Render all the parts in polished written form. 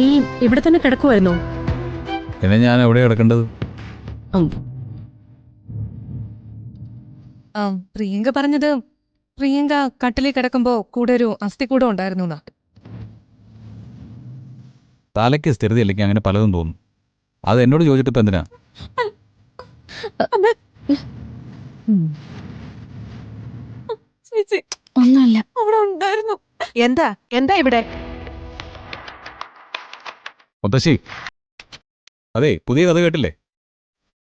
നീ ഇവിടെ തന്നെ കിടക്കുമായിരുന്നോ? പിന്നെ ഞാൻ എവിടെ കിടക്കേണ്ടത്? പ്രിയങ്ക പറഞ്ഞത് പ്രിയങ്ക കട്ടിലിൽ കിടക്കുമ്പോ കൂടെ ഒരു അസ്ഥികൂടം ഉണ്ടായിരുന്നു. തലയ്ക്ക് സ്ഥിരതയില്ലെങ്കിൽ അങ്ങനെ പലതും തോന്നും. അത് എന്നോട് ചോദിച്ചിട്ട് ഇപ്പം എന്തിനാ? ഒന്നുമില്ല. അവിടെ ഉണ്ടായിരുന്നു. എന്താ എന്താ ഇവിടെ? മുത്തശ്ശി, അതെ, പുതിയ കഥ കേട്ടില്ലേ?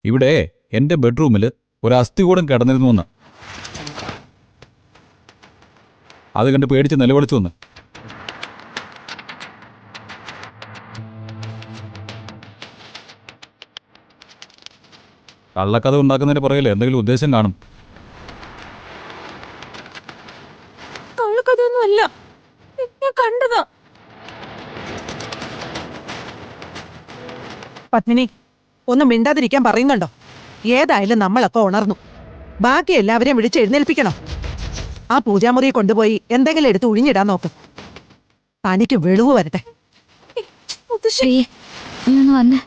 ഇവിടെ എൻ്റെ ബെഡ്റൂമിൽ ഒരു അസ്ഥികൂടം കിടന്നിരുന്നു എന്ന്. അത് കണ്ട് പേടിച്ച് നിലവിളിച്ചു വന്ന്. കള്ളക്കഥ ഉണ്ടാക്കുന്നതിന് പുറകിൽ എന്തെങ്കിലും ഉദ്ദേശം കാണും. കള്ളക്കഥയൊന്നും അല്ല, ഞാൻ കണ്ടതാ. പത്മിനി, ഒന്ന് മിണ്ടാതിരിക്കാൻ പറയുന്നുണ്ടോ? ഏതായാലും നമ്മളൊക്കെ ഉണർന്നു. ബാക്കി എല്ലാവരെയും വിളിച്ച് എഴുന്നേൽപ്പിക്കണം. ആ പൂജാമുറിയെ കൊണ്ടുപോയി എന്തെങ്കിലും എടുത്ത് ഒഴിഞ്ഞിടാൻ നോക്ക്. തനിക്ക് വെളിവ് വരട്ടെ. ശ്രീയെ, നീ ഒന്ന് വന്നേ.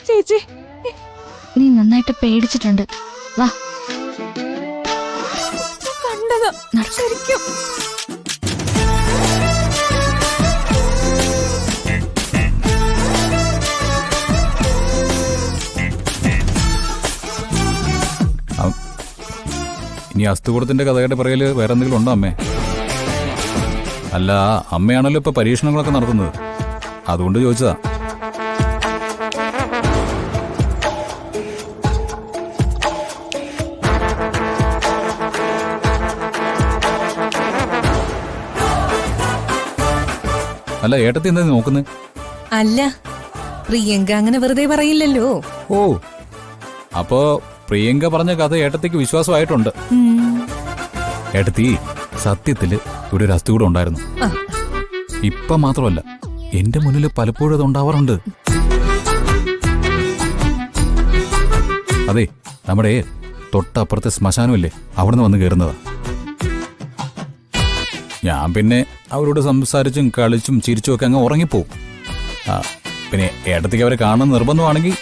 ചേച്ചി, നീ നന്നായിട്ട് പേടിച്ചിട്ടുണ്ട്. വാ. കണ്ടതാ ശരിക്കും. ഇനി അസ്ഥികൂടത്തിൻ്റെ കഥയുടെ പുറകിൽ വേറെ എന്തെങ്കിലും ഉണ്ടോ അമ്മേ? അല്ല, അമ്മയാണല്ലോ ഇപ്പൊ പരീക്ഷണങ്ങളൊക്കെ നടത്തുന്നത്, അതുകൊണ്ട് ചോദിച്ചതാ. അല്ല, ഏട്ടത്തി എന്താ നോക്കുന്നേ? അല്ല, പ്രിയങ്ക അങ്ങനെ വെറുതെ പറയില്ലല്ലോ. ഓ, അപ്പോ പ്രിയങ്ക പറഞ്ഞ കഥ ഏട്ടത്തിക്ക് വിശ്വാസമായിട്ടുണ്ട്. ഏട്ടത്തി, സത്യത്തില് ഇവിടെ ഒരു അസ്ഥികൂടം ഉണ്ടായിരുന്നു. ഇപ്പൊ മാത്രമല്ല, എന്റെ മുന്നിൽ പലപ്പോഴും അത് ഉണ്ടാവാറുണ്ട്. അതെ, നമ്മുടെ തൊട്ടപ്പുറത്തെ ശ്മശാനമില്ലേ, അവിടുന്ന് വന്ന് കയറുന്നതാ. ഞാൻ പിന്നെ അവരോട് സംസാരിച്ചും കളിച്ചും ചിരിച്ചും ഒക്കെ അങ്ങ് ഉറങ്ങിപ്പോവും. പിന്നെ ഏട്ടത്തിക്ക് അവരെ കാണുന്ന നിർബന്ധമാണെങ്കിൽ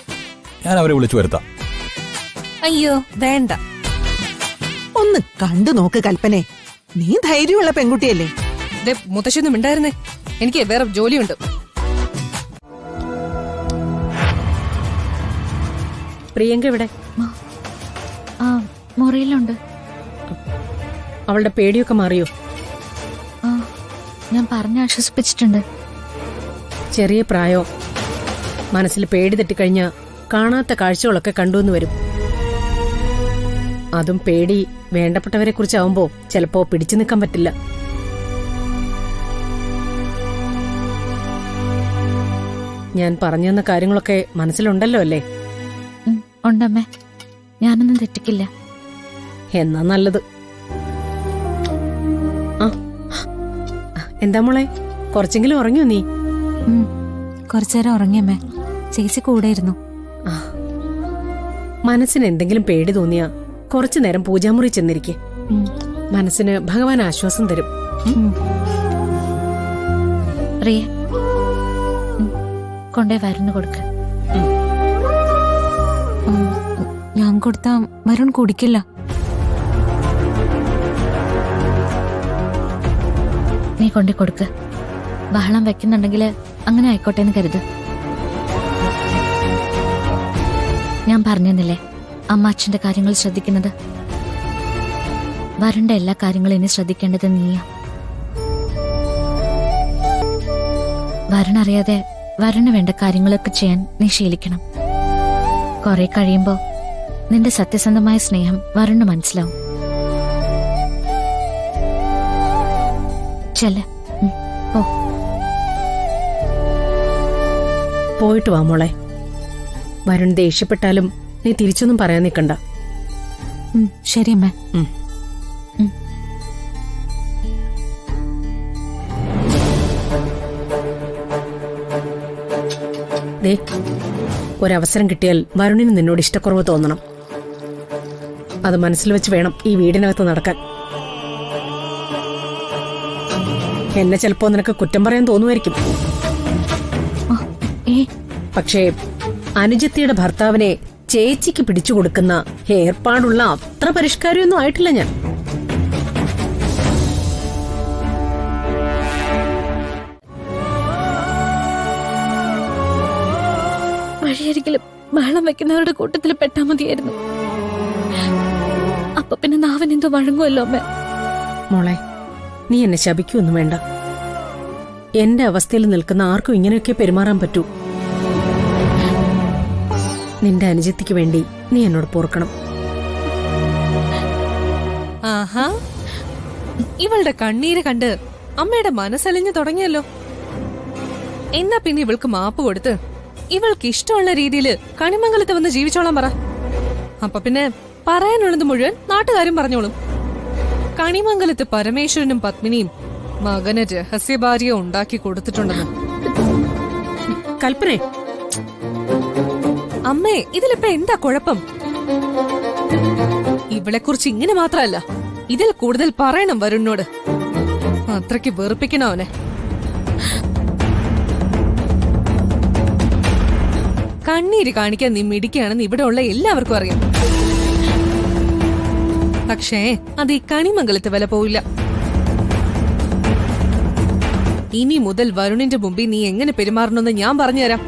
ഞാൻ അവരെ വിളിച്ചു വരുത്താം. അയ്യോ വേണ്ട. ഒന്ന് കണ്ടു നോക്ക് കൽപ്പനെ. നീ ധൈര്യമുള്ള പെൺകുട്ടിയല്ലേ? മുത്തശ്ശിയൊന്നും ഉണ്ടായിരുന്നേ, എനിക്ക് വേറെ ജോലിയുണ്ട്. പ്രിയങ്ക ഇവിടെ മുറിയിലുണ്ട്. അവളുടെ പേടിയൊക്കെ മാറിയോ? ഞാൻ പറഞ്ഞ് ആശ്വസിപ്പിച്ചിട്ടുണ്ട്. ചെറിയ പ്രായോ, മനസ്സിൽ പേടി തെറ്റിക്കഴിഞ്ഞാൽ കാണാത്ത കാഴ്ചകളൊക്കെ കണ്ടുവന്ന് വരും. അതും പേടി വേണ്ടപ്പെട്ടവരെ കുറിച്ചാവുമ്പോ ചിലപ്പോ പിടിച്ചു നിൽക്കാൻ പറ്റില്ല. ഞാൻ പറഞ്ഞു തന്ന കാര്യങ്ങളൊക്കെ മനസ്സിലുണ്ടല്ലോ അല്ലേ? ഉണ്ടമ്മേ, ഞാനൊന്നും തെറ്റിക്കില്ല. എന്നാ നല്ലത്. എന്താ മോളെ, കുറച്ചെങ്കിലും ഉറങ്ങിയോ നീ? കുറച്ചേരം ഉറങ്ങിയമ്മേ. ചേച്ചി കൂടെ ഇരുന്നു. മനസ്സിന് എന്തെങ്കിലും പേടി തോന്നിയാ കുറച്ചു നേരം പൂജാമുറി ചെന്നിരിക്കെ. മനസ്സിന് ഭഗവാൻ ആശ്വാസം തരും. റിയ, കൊണ്ടേ വരുന്ന് കൊടുക്ക. ഞാൻ കൊടുത്ത വരുൺ കുടിക്കില്ല. നീ കൊണ്ടേ കൊടുക്ക്. ബഹളം വെക്കുന്നുണ്ടെങ്കിൽ അങ്ങനെ ആയിക്കോട്ടെ എന്ന് കരുത്. ഞാൻ പറഞ്ഞെന്നില്ലേ അമ്മ അച്ഛന്റെ കാര്യങ്ങൾ ശ്രദ്ധിക്കുന്നത്. വരുണ്ട എല്ലാ കാര്യങ്ങളും ഇനി ശ്രദ്ധിക്കേണ്ടത് നീയാ. വരുണറിയാതെ വരുണ് വേണ്ട കാര്യങ്ങളൊക്കെ ചെയ്യാൻ നീ ശീലിക്കണം. കുറെ കഴിയുമ്പോ നിന്റെ സത്യസന്ധമായ സ്നേഹം വരുണ് മനസ്സിലാവും. ചെല്ല. ഓ, പോയിട്ട് വാ മോളെ. വരുൺ ദേഷ്യപ്പെട്ടാലും നീ തിരിച്ചൊന്നും പറയാൻ നിൽക്കണ്ട. ശരി അമ്മ. ദേ, ഒരവസരം കിട്ടിയാൽ വരുണിന് നിന്നോട് ഇഷ്ടക്കുറവ് തോന്നണം. അത് മനസ്സിൽ വെച്ച് വേണം ഈ വീടിനകത്ത് നടക്കാൻ. എന്നെ ചിലപ്പോ നിനക്ക് കുറ്റം പറയാൻ തോന്നുമായിരിക്കും. പക്ഷേ അനുജത്തിയുടെ ഭർത്താവിനെ ചേച്ചിക്ക് പിടിച്ചു കൊടുക്കുന്ന ഏർപ്പാടുള്ള അത്ര പരിഷ്കാരമൊന്നും ആയിട്ടില്ല ഞാൻ. വഴിയരികിലും ബഹളം വെക്കുന്നവരുടെ കൂട്ടത്തിൽ പെട്ടാ മതിയായിരുന്നു. അപ്പൊ പിന്നെ നാവൻ എന്തോ വഴങ്ങുമല്ലോ അമ്മ. മോളെ, നീ എന്നെ ശപിക്കൊന്നും വേണ്ട. എന്റെ അവസ്ഥയിൽ നിൽക്കുന്ന ആർക്കും ഇങ്ങനെയൊക്കെ പെരുമാറാൻ പറ്റൂ. നിന്റെ അനുജത്തിക്ക് വേണ്ടി നീ എന്നോട് പൊറുക്കണം. ആഹാ, ഇവളുടെ കണ്ണീര് കണ്ട് അമ്മയുടെ മനസ്സലിഞ്ഞു തുടങ്ങിയല്ലോ. എന്നാ പിന്നെ ഇവൾക്ക് മാപ്പ് കൊടുത്ത് ഇവൾക്ക് ഇഷ്ടമുള്ള രീതിയിൽ കണിമംഗലത്ത് വന്ന് ജീവിച്ചോളാൻ പറ. അപ്പൊ പിന്നെ പറയാനുള്ളത് മുഴുവൻ നാട്ടുകാരും പറഞ്ഞോളും. കണിമംഗലത്ത് പരമേശ്വരനും പത്മിനിയും മകന് രഹസ്യഭാര്യ ഉണ്ടാക്കി കൊടുത്തിട്ടുണ്ടെന്ന്. കൽപ്പനേ, അമ്മേ, ഇതിലിപ്പോ എന്താ കുഴപ്പം? ഇവളെ കുറിച്ച് ഇങ്ങനെ മാത്രല്ല, ഇതിൽ കൂടുതൽ പറയണം വരുണിനോട്. അത്രയ്ക്ക് വെറുപ്പിക്കണോ അവനെ? കണ്ണീര് കാണിക്കാൻ നീ മിടിക്കുകയാണെന്ന് ഇവിടെ ഉള്ള എല്ലാവർക്കും അറിയാം. പക്ഷേ അത് ഈ കണിമംഗലത്ത് വില പോവില്ല. ഇനി മുതൽ വരുണിന്റെ മുമ്പിൽ നീ എങ്ങനെ പെരുമാറണമെന്ന് ഞാൻ പറഞ്ഞുതരാം.